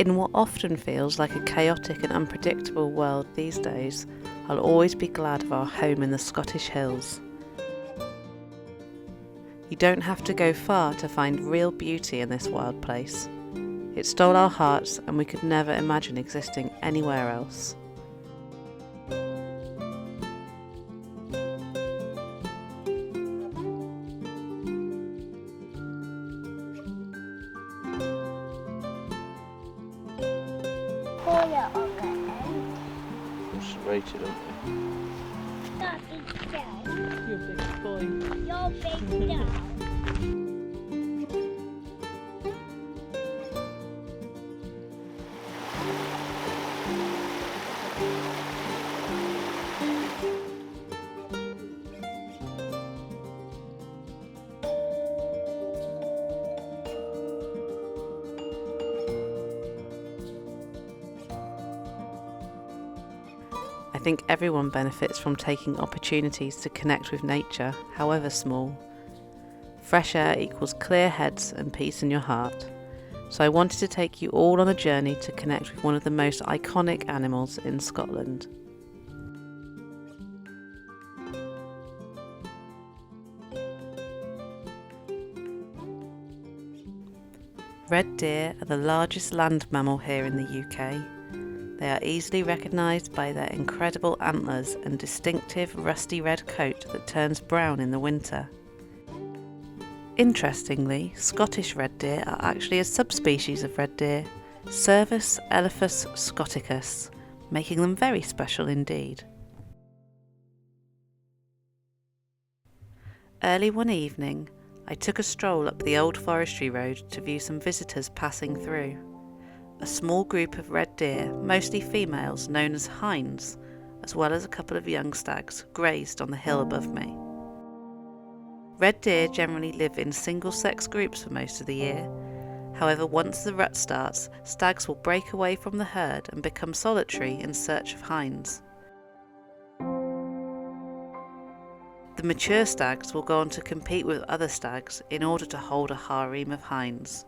In what often feels like a chaotic and unpredictable world these days, I'll always be glad of our home in the Scottish hills. You don't have to go far to find real beauty in this wild place. It stole our hearts and we could never imagine existing anywhere else. Rated, aren't they? That big down. You're a big boy. Your big down. I think everyone benefits from taking opportunities to connect with nature, however small. Fresh air equals clear heads and peace in your heart. So I wanted to take you all on a journey to connect with one of the most iconic animals in Scotland. Red deer are the largest land mammal here in the UK. They are easily recognised by their incredible antlers and distinctive rusty red coat that turns brown in the winter. Interestingly, Scottish red deer are actually a subspecies of red deer, Cervus elephas scoticus, making them very special indeed. Early one evening, I took a stroll up the old forestry road to view some visitors passing through. A small group of red deer, mostly females, known as hinds, as well as a couple of young stags, grazed on the hill above me. Red deer generally live in single-sex groups for most of the year. However, once the rut starts, stags will break away from the herd and become solitary in search of hinds. The mature stags will go on to compete with other stags in order to hold a harem of hinds.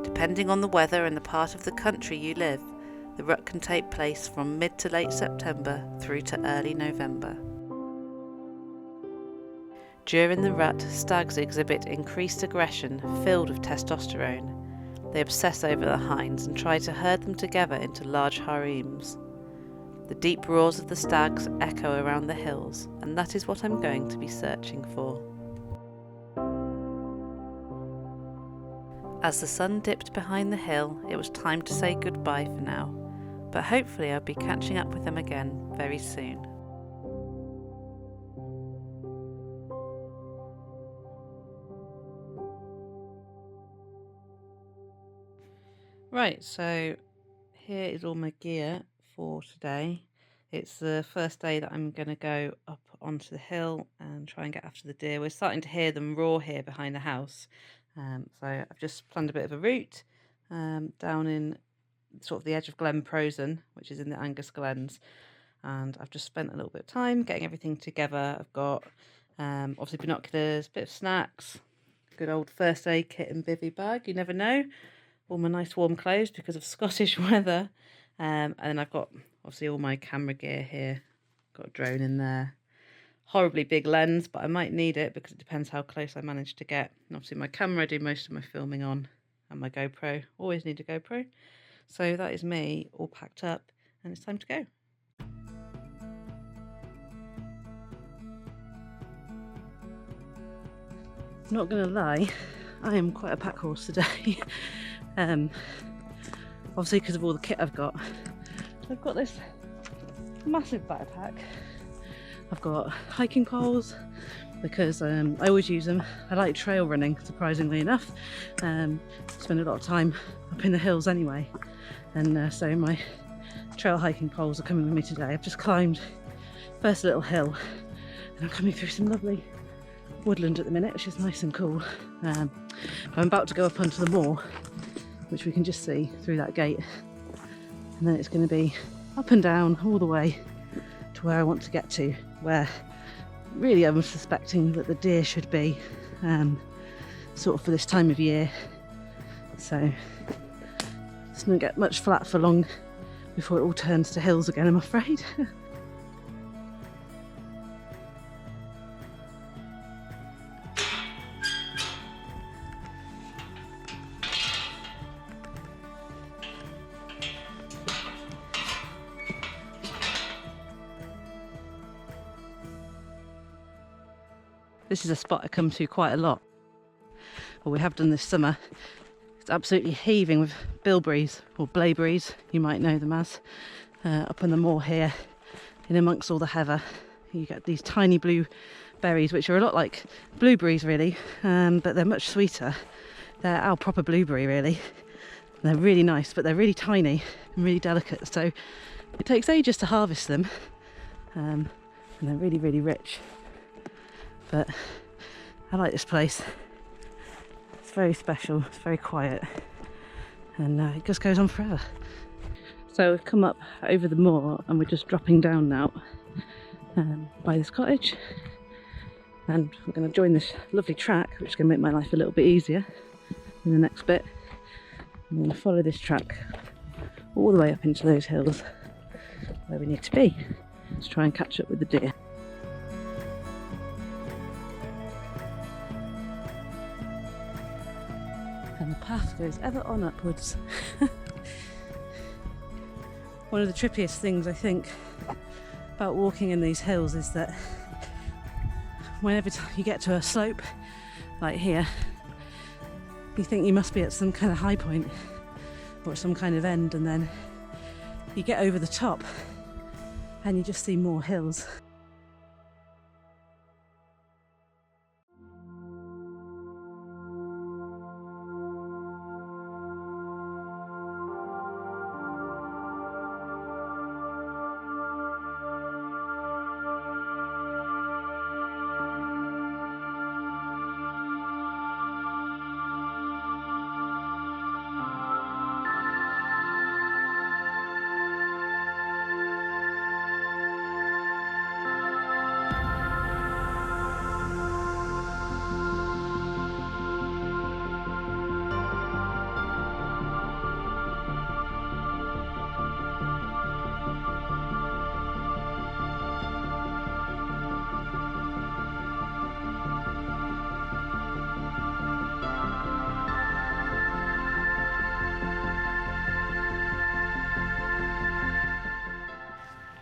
Depending on the weather and the part of the country you live, the rut can take place from mid to late September through to early November. During the rut, stags exhibit increased aggression filled with testosterone. They obsess over the hinds and try to herd them together into large harems. The deep roars of the stags echo around the hills, and that is what I'm going to be searching for. As the sun dipped behind the hill, it was time to say goodbye for now, but hopefully I'll be catching up with them again very soon. Right, so here is all my gear for today. It's the first day that I'm going to go up onto the hill and try and get after the deer. We're starting to hear them roar here behind the house. So I've just planned a bit of a route down in sort of the edge of Glen Prosen, which is in the Angus Glens, and I've just spent a little bit of time getting everything together. I've got obviously binoculars, bit of snacks, good old first aid kit and bivvy bag, you never know, all my nice warm clothes because of Scottish weather, and then I've got obviously all my camera gear here, got a drone in there. Horribly big lens, but I might need it because it depends how close I manage to get. And obviously my camera I do most of my filming on, and my GoPro, always need a GoPro. So that is me all packed up and it's time to go. Not gonna lie, I am quite a pack horse today. Obviously because of all the kit I've got. So I've got this massive backpack. I've got hiking poles because I always use them. I like trail running, surprisingly enough. Spend a lot of time up in the hills anyway, and so my trail hiking poles are coming with me today. I've just climbed first little hill and I'm coming through some lovely woodland at the minute, which is nice and cool. I'm about to go up onto the moor, which we can just see through that gate, and then it's going to be up and down all the way to where I want to get to, where really I'm suspecting that the deer should be sort of for this time of year. So It's not get much flat for long before it all turns to hills again, I'm afraid. This is a spot I come to quite a lot, or we have done this summer. It's absolutely heaving with bilberries, or blaeberries, you might know them as, up on the moor here, in amongst all the heather. You get these tiny blue berries, which are a lot like blueberries really, but they're much sweeter. They're our proper blueberry really. They're really nice, but they're really tiny and really delicate, so it takes ages to harvest them, and they're really, really rich. But I like this place. It's very special, it's very quiet, and it just goes on forever. So we've come up over the moor and we're just dropping down now by this cottage, and we're going to join this lovely track, which is going to make my life a little bit easier in the next bit. I'm going to follow this track all the way up into those hills where we need to be to try and catch up with the deer. And the path goes ever on upwards. One of the trippiest things I think about walking in these hills is that whenever you get to a slope like here, you think you must be at some kind of high point or some kind of end, and then you get over the top and you just see more hills.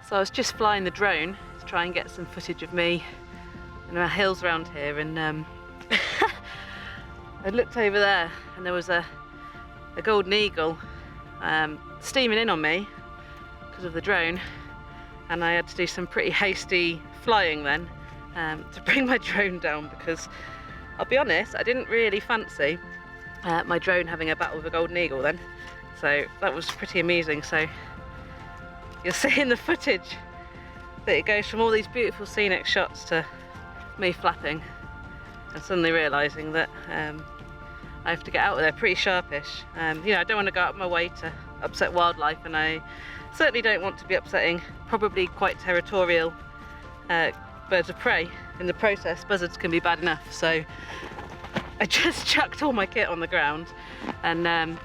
So I was just flying the drone to try and get some footage of me and our hills around here, and I looked over there and there was a golden eagle steaming in on me because of the drone, and I had to do some pretty hasty flying then to bring my drone down, because I'll be honest, I didn't really fancy my drone having a battle with a golden eagle then, so that was pretty amusing. So you'll see in the footage that it goes from all these beautiful scenic shots to me flapping and suddenly realising that I have to get out of there pretty sharpish. You know, I don't want to go out of my way to upset wildlife, and I certainly don't want to be upsetting probably quite territorial birds of prey in the process. Buzzards can be bad enough, so I just chucked all my kit on the ground and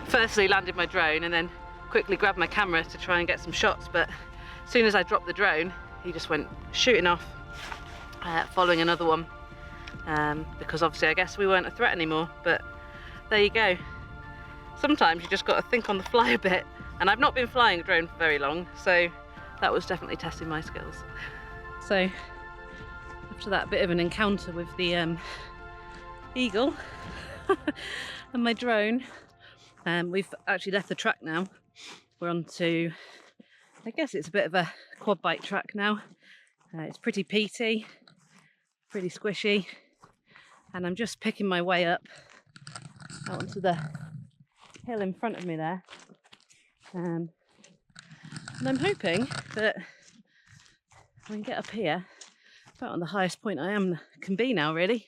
firstly landed my drone and then quickly grabbed my camera to try and get some shots, but as soon as I dropped the drone he just went shooting off, following another one, because obviously I guess we weren't a threat anymore. But there you go, sometimes you just got to think on the fly a bit, and I've not been flying a drone for very long, so that was definitely testing my skills. So after that bit of an encounter with the eagle and my drone, we've actually left the track now. We're on to, I guess it's a bit of a quad bike track now. It's pretty peaty, pretty squishy, and I'm just picking my way up out onto the hill in front of me there, and I'm hoping that I can get up here, about on the highest point I can be now really.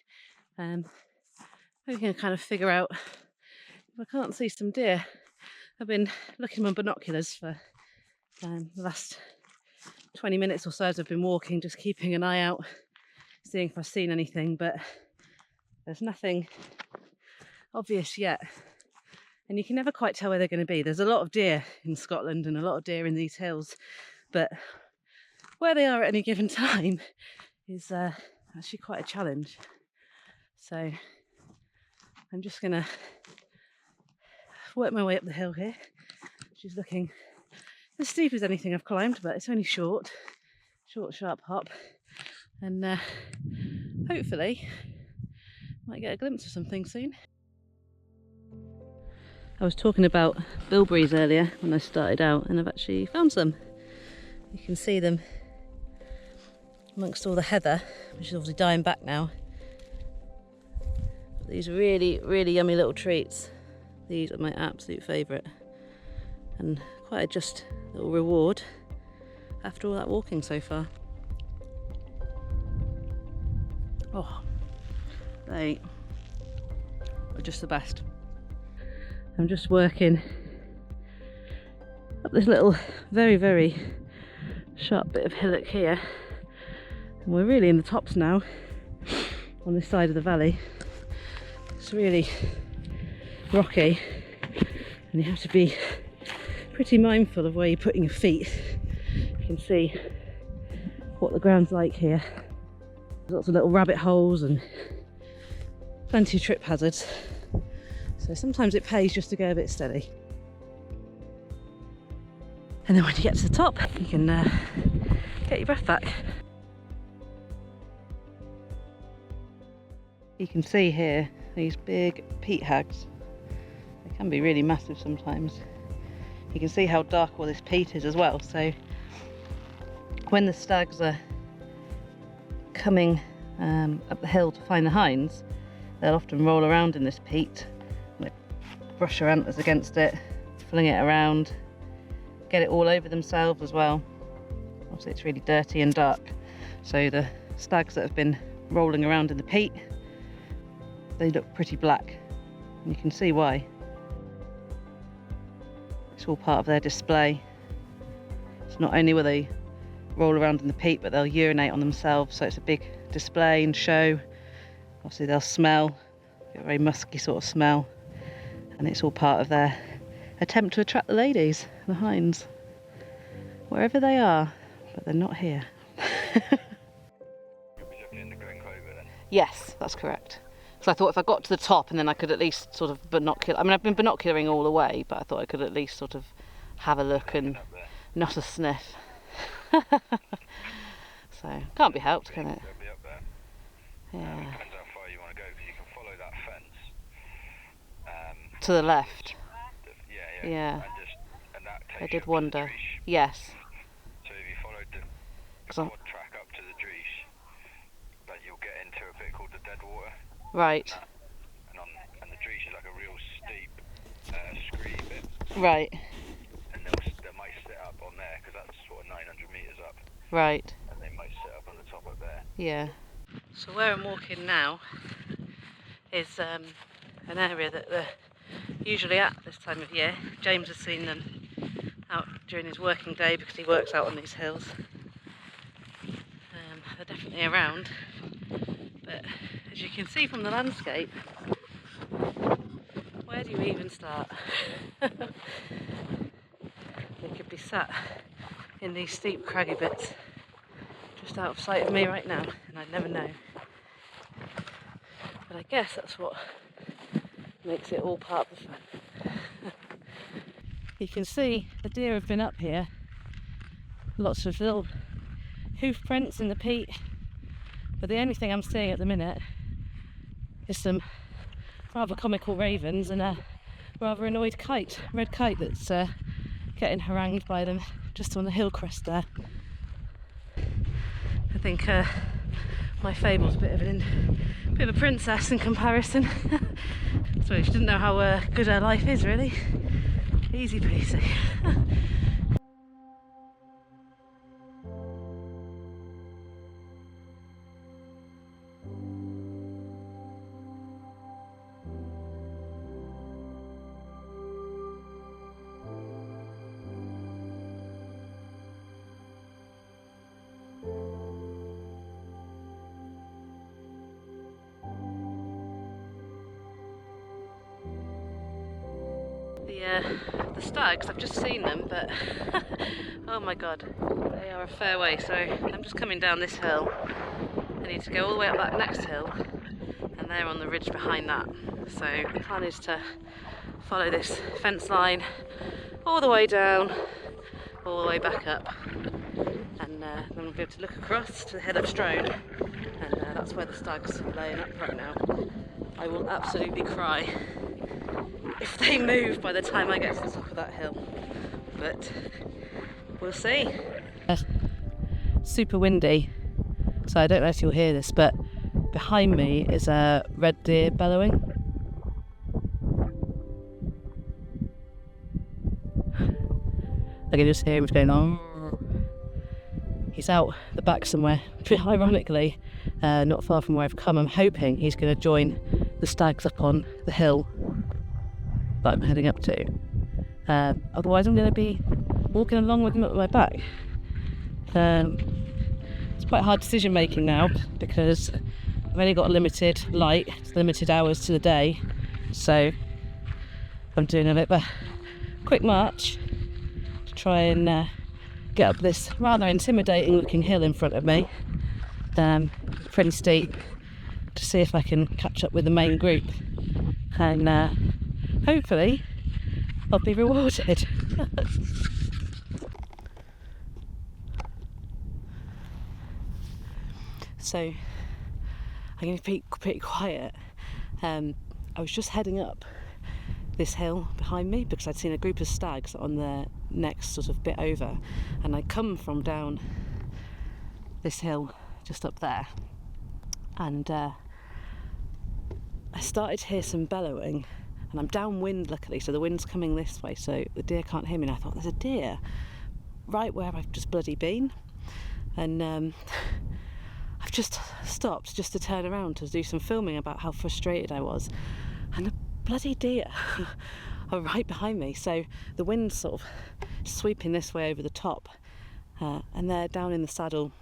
We can kind of figure out if I can't see some deer. I've been looking with binoculars for the last 20 minutes or so as I've been walking, just keeping an eye out, seeing if I've seen anything, but there's nothing obvious yet. and you can never quite tell where they're going to be. There's a lot of deer in Scotland and a lot of deer in these hills, but where they are at any given time is actually quite a challenge. So I'm just going to work my way up the hill here, which is looking as steep as anything I've climbed, but it's only short, sharp hop, and hopefully might get a glimpse of something soon. I was talking about bilberries earlier when I started out, and I've actually found some. You can see them amongst all the heather, which is obviously dying back now. These really, really yummy little treats. These are my absolute favourite, and quite a just little reward after all that walking so far. Oh, they are just the best. I'm just working up this little very, very sharp bit of hillock here, and we're really in the tops now on this side of the valley. It's really rocky, and you have to be pretty mindful of where you're putting your feet. You can see what the ground's like here. There's lots of little rabbit holes and plenty of trip hazards, so sometimes it pays just to go a bit steady. And then when you get to the top, you can get your breath back. You can see here these big peat hags. They can be really massive sometimes. You can see how dark all this peat is as well, so when the stags are coming up the hill to find the hinds, they'll often roll around in this peat, like brush their antlers against it, fling it around, get it all over themselves as well. Obviously it's really dirty and dark, so the stags that have been rolling around in the peat, they look pretty black, and you can see why. It's all part of their display. It's not only will they roll around in the peat, but they'll urinate on themselves, so it's a big display and show. Obviously they'll smell, get a very musky sort of smell, and it's all part of their attempt to attract the ladies, the hinds, wherever they are, but they're not here. You'll be looking in the Glen Clover then? Yes, that's correct. So I thought if I got to the top and then I could at least sort of binocular. I mean, I've been binocularing all the way, but I thought I could at least sort of have a look and not a sniff. So can't be helped, can it? They'll be up there. Yeah. Depends how far you want to go, because you can follow that fence. To the left. Yeah. Yeah. And that takes I you did up to wonder. the Dreesh. Yes. So if you followed the So- quad track up to the Dreesh, then you'll get into a bit called the Deadwater. Right. And the Dreesh is like a real steep scree bit. Right. And they might sit up on there, because that's sort of 900 metres up. Right. And they might sit up on the top up there. Yeah. So where I'm walking now is an area that they're usually at this time of year. James has seen them out during his working day because he works out on these hills. They're definitely around, but as you can see from the landscape, where do you even start? They could be sat in these steep craggy bits just out of sight of me right now, and I'd never know. But I guess that's what makes it all part of the fun. You can see the deer have been up here. Lots of little hoof prints in the peat, but the only thing I'm seeing at the minute is some rather comical ravens and a rather annoyed red kite that's getting harangued by them just on the hill crest there. I think my Fable's a bit of a princess in comparison. So she didn't know how good her life is, really. Easy peasy. the stags. I've just seen them, but oh my god, they are a fair way. So I'm just coming down this hill. I need to go all the way up that next hill, and they're on the ridge behind that. So the plan is to follow this fence line all the way down, all the way back up, and then we'll be able to look across to the hill of Strode, and that's where the stags are laying up right now. I will absolutely cry if they move by the time I get to the top of that hill, but we'll see. Super windy, so I don't know if you'll hear this, but behind me is a red deer bellowing. I can just hear him going on. He's out the back somewhere, ironically, not far from where I've come. I'm hoping he's going to join the stags up on the hill that I'm heading up to. Otherwise I'm going to be walking along with him at my back. It's quite hard decision making now because I've only got limited light, limited hours to the day, so I'm doing a bit of a quick march to try and get up this rather intimidating looking hill in front of me, pretty steep, to see if I can catch up with the main group, and hopefully I'll be rewarded. So I'm going to be pretty quiet. I was just heading up this hill behind me because I'd seen a group of stags on the next sort of bit over, and I come from down this hill just up there, and I started to hear some bellowing, and I'm downwind luckily, so the wind's coming this way, so the deer can't hear me, and I thought there's a deer right where I've just bloody been, and I've just stopped just to turn around to do some filming about how frustrated I was, and the bloody deer are right behind me, so the wind's sort of sweeping this way over the top, and they're down in the saddle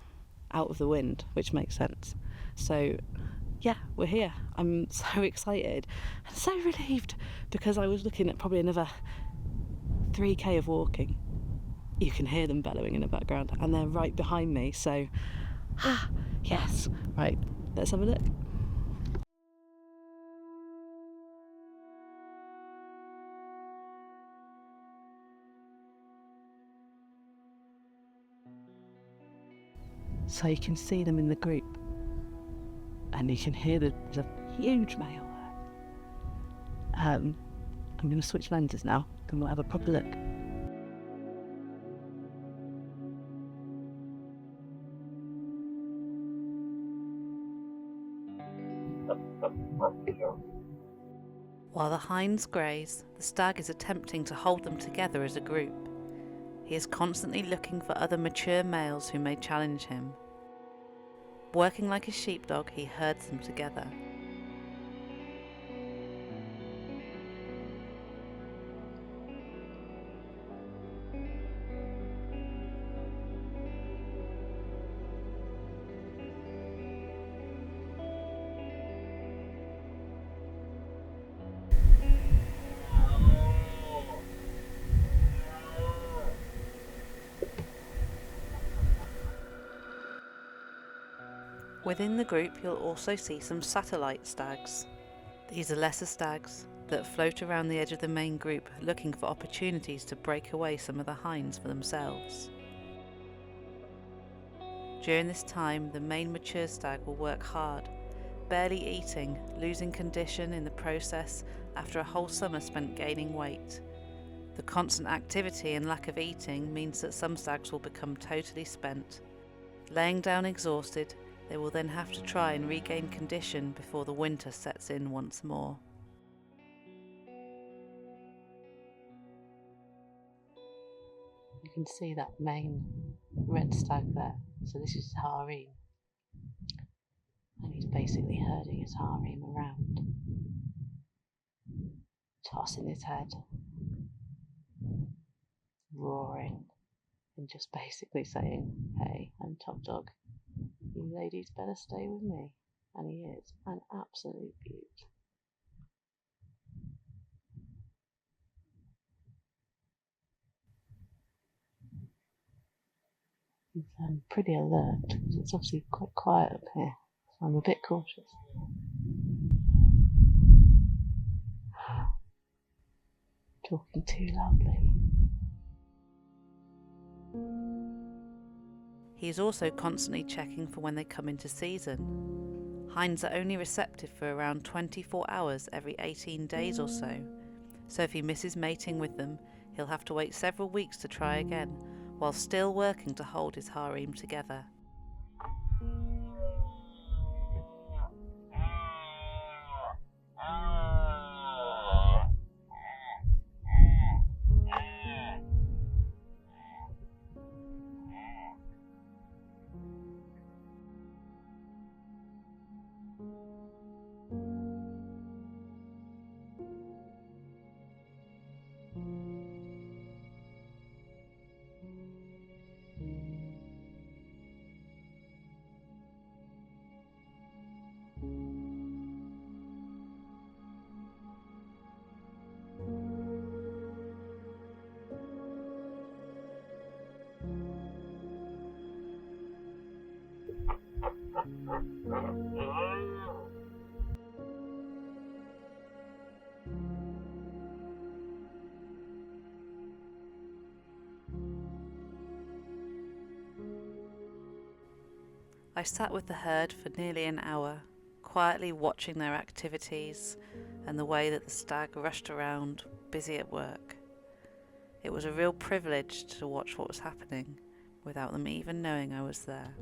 out of the wind, which makes sense. So yeah, we're here. I'm so excited and so relieved because I was looking at probably another 3k of walking. You can hear them bellowing in the background and they're right behind me, so yes. Right, let's have a look. So you can see them in the group, and you can hear there's a huge male there. I'm going to switch lenses now, and we'll have a proper look. While the hinds graze, the stag is attempting to hold them together as a group. He is constantly looking for other mature males who may challenge him. Working like a sheepdog, he herds them together. Within the group you'll also see some satellite stags. These are lesser stags that float around the edge of the main group looking for opportunities to break away some of the hinds for themselves. During this time the main mature stag will work hard, barely eating, losing condition in the process after a whole summer spent gaining weight. The constant activity and lack of eating means that some stags will become totally spent. Laying down exhausted, they will then have to try and regain condition before the winter sets in once more. You can see that main red stag there, so this is his harem, and he's basically herding his harem around, tossing his head, roaring, and just basically saying, "Hey, I'm top dog. You ladies better stay with me." And he is an absolute beaut. He's pretty alert because it's obviously quite quiet up here, so I'm a bit cautious. Talking too loudly. He is also constantly checking for when they come into season. Hinds are only receptive for around 24 hours every 18 days or so if he misses mating with them, he'll have to wait several weeks to try again, while still working to hold his harem together. I sat with the herd for nearly an hour, quietly watching their activities and the way that the stag rushed around, busy at work. It was a real privilege to watch what was happening without them even knowing I was there.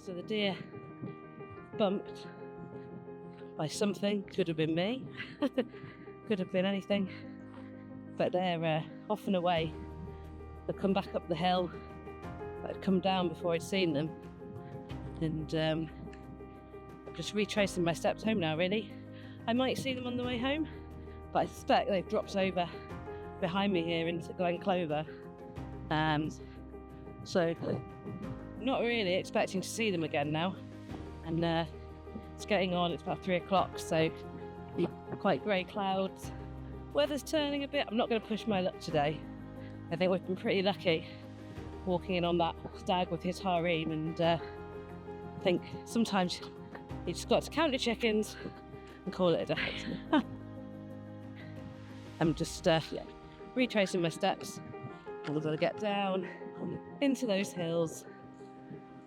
So the deer bumped by something, could have been me, could have been anything, but they're off and away. They've come back up the hill, but I'd come down before I'd seen them, and just retracing my steps home now really. I might see them on the way home, but I suspect they've dropped over behind me here into Glen Clover, so not really expecting to see them again now, and it's getting on, it's about 3 o'clock, so quite grey clouds, weather's turning a bit. I'm not going to push my luck today. I think we've been pretty lucky walking in on that stag with his harem, and I think sometimes you just got to count your chickens and call it a day. I'm just retracing my steps. I'm going to get down into those hills,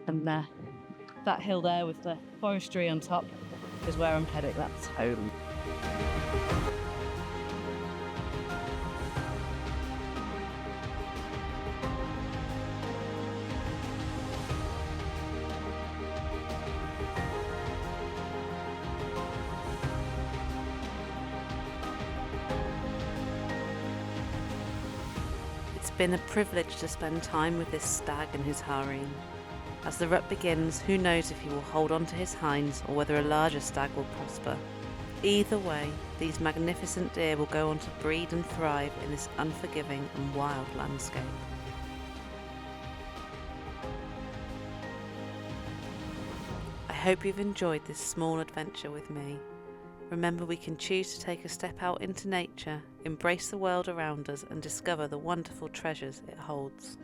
and that hill there with the forestry on top is where I'm heading. That's home. It's been a privilege to spend time with this stag and his harem. As the rut begins, who knows if he will hold on to his hinds or whether a larger stag will prosper. Either way, these magnificent deer will go on to breed and thrive in this unforgiving and wild landscape. I hope you've enjoyed this small adventure with me. Remember, we can choose to take a step out into nature, embrace the world around us, and discover the wonderful treasures it holds.